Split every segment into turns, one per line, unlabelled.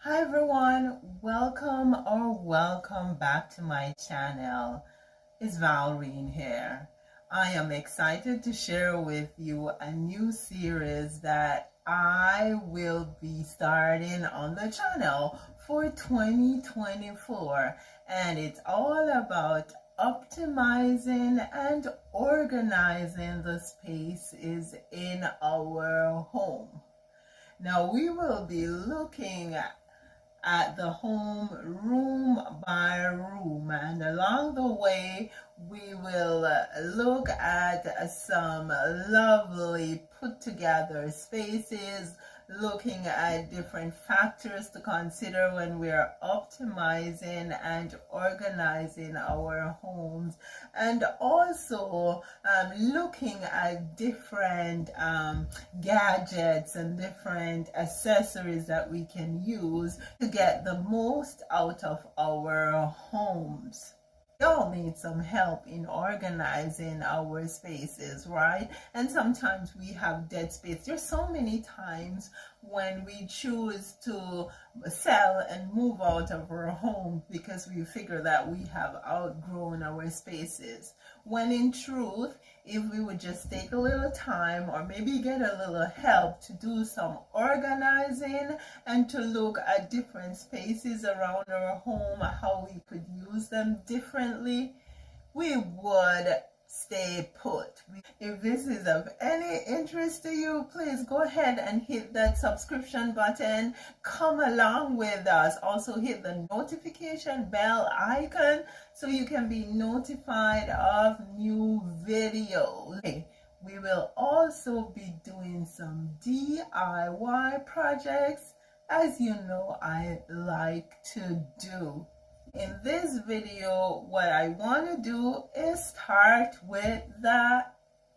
Hi everyone, welcome back to my channel. It's Valreen here. I am excited to share with you a new series that I will be starting on the channel for 2024, and it's all about optimizing and organizing the spaces in our home. Now we will be looking at the home room by room, and along the way we will look at some lovely put together spaces, looking at different factors to consider when we are optimizing and organizing our homes, and also looking at different gadgets and different accessories that we can use to get the most out of our homes. We all need some help in organizing our spaces, right? And sometimes we have dead space. There's so many times when we choose to sell and move out of our home because we figure that we have outgrown our spaces. When in truth, if we would just take a little time or maybe get a little help to do some organizing and to look at different spaces around our home, how we could use them differently, we would stay put. If this is of any interest to you, please go ahead and hit that subscription button. Come along with us. Also hit the notification bell icon so you can be notified of new videos. We will also be doing some DIY projects, as you know I like to do. In this video, what I want to do is start with the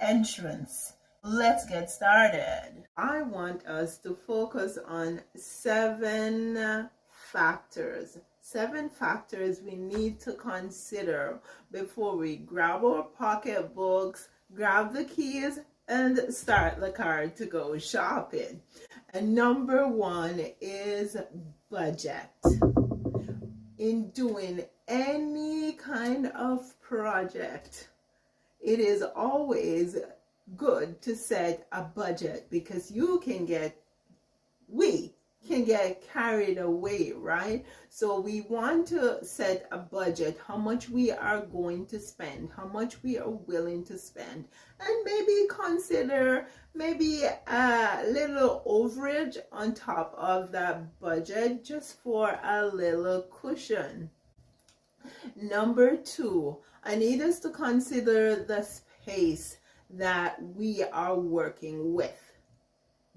entrance. Let's get started. I want us to focus on seven factors we need to consider before we grab our pocketbooks, grab the keys, and start the car to go shopping. And number one is budget. In doing any kind of project, it is always good to set a budget because we can get carried away, right? So we want to set a budget, how much we are going to spend, how much we are willing to spend, and maybe consider maybe a little overage on top of that budget just for a little cushion. Number two, I need us to consider the space that we are working with.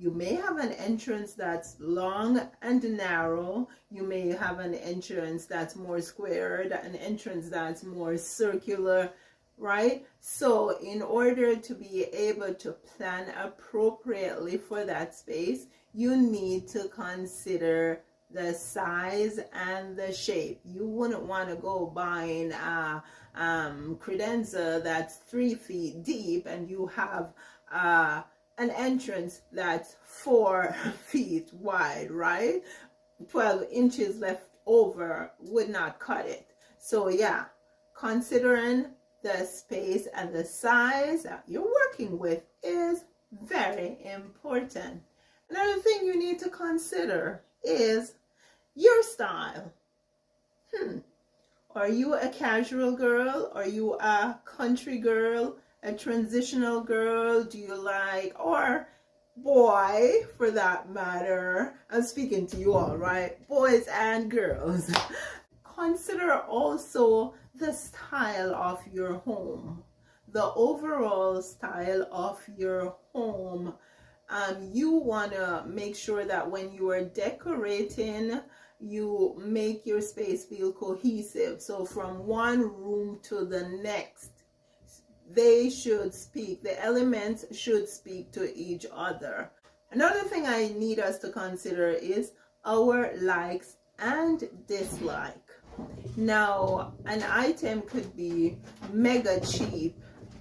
You may have an entrance that's long and narrow. You may have an entrance that's more squared, an entrance that's more circular, right? So in order to be able to plan appropriately for that space, you need to consider the size and the shape. You wouldn't want to go buying a credenza that's 3 feet deep and you have an entrance that's 4 feet wide, right? 12 inches left over would not cut it. So yeah, considering the space and the size that you're working with is very important. Another thing you need to consider is your style. Are you a casual girl? Are you a country girl? A transitional girl? Do you like, or boy for that matter? I'm speaking to you all, right? Boys and girls. Consider also the style of your home, the overall style of your home. You want to make sure that when you are decorating, you make your space feel cohesive. So from one room to the next, they should speak, the elements should speak to each other. Another thing I need us to consider is our likes and dislike. Now, an item could be mega cheap.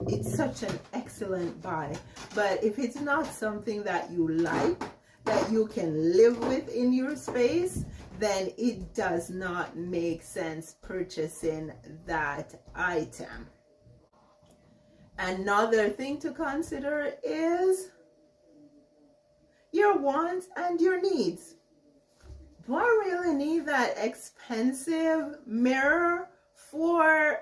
It's such an excellent buy. But if it's not something that you like, that you can live with in your space, then it does not make sense purchasing that item. Another thing to consider is your wants and your needs. Do I really need that expensive mirror for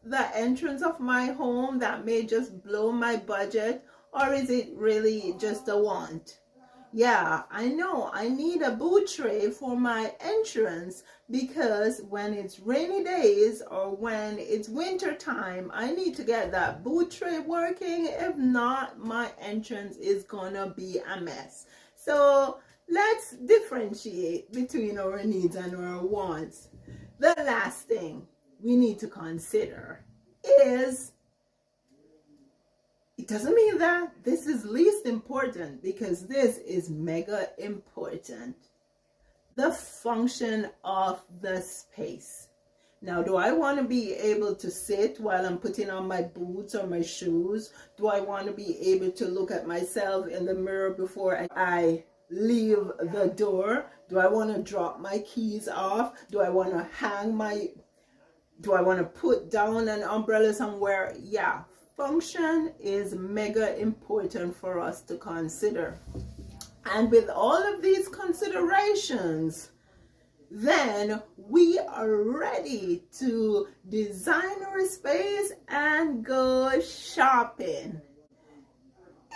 the entrance of my home that may just blow my budget, or is it really just a want? Yeah, I know I need a boot tray for my entrance because when it's rainy days or when it's winter time, I need to get that boot tray working. If not, my entrance is gonna be a mess. So let's differentiate between our needs and our wants. The last thing we need to consider is, it doesn't mean that this is least important, because this is mega important. The function of the space. Now, do I want to be able to sit while I'm putting on my boots or my shoes? Do I want to be able to look at myself in the mirror before I leave the door? Do I want to drop my keys off? Do I want to do I want to put down an umbrella somewhere? Yeah, function is mega important for us to consider. And with all of these considerations, then we are ready to design our space and go shopping.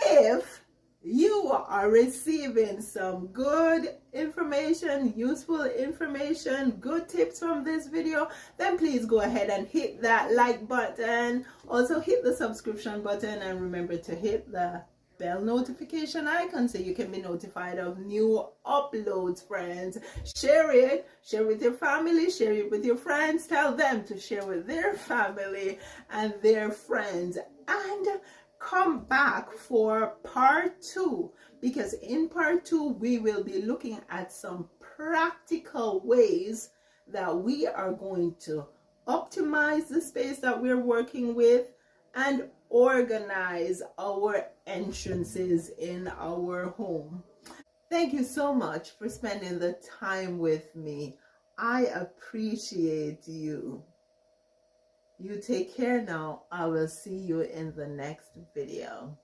If you are receiving some good information, useful information, good tips from this video, then please go ahead and hit that like button. Also hit the subscription button, and remember to hit the bell notification icon so you can be notified of new uploads, friends. Share it with your family, share it with your friends, tell them to share with their family and their friends, and come back for part 2, because in part 2 we will be looking at some practical ways that we are going to optimize the space that we're working with and organize our entrances in our home. Thank you so much for spending the time with me. I appreciate you. You take care now. I will see you in the next video.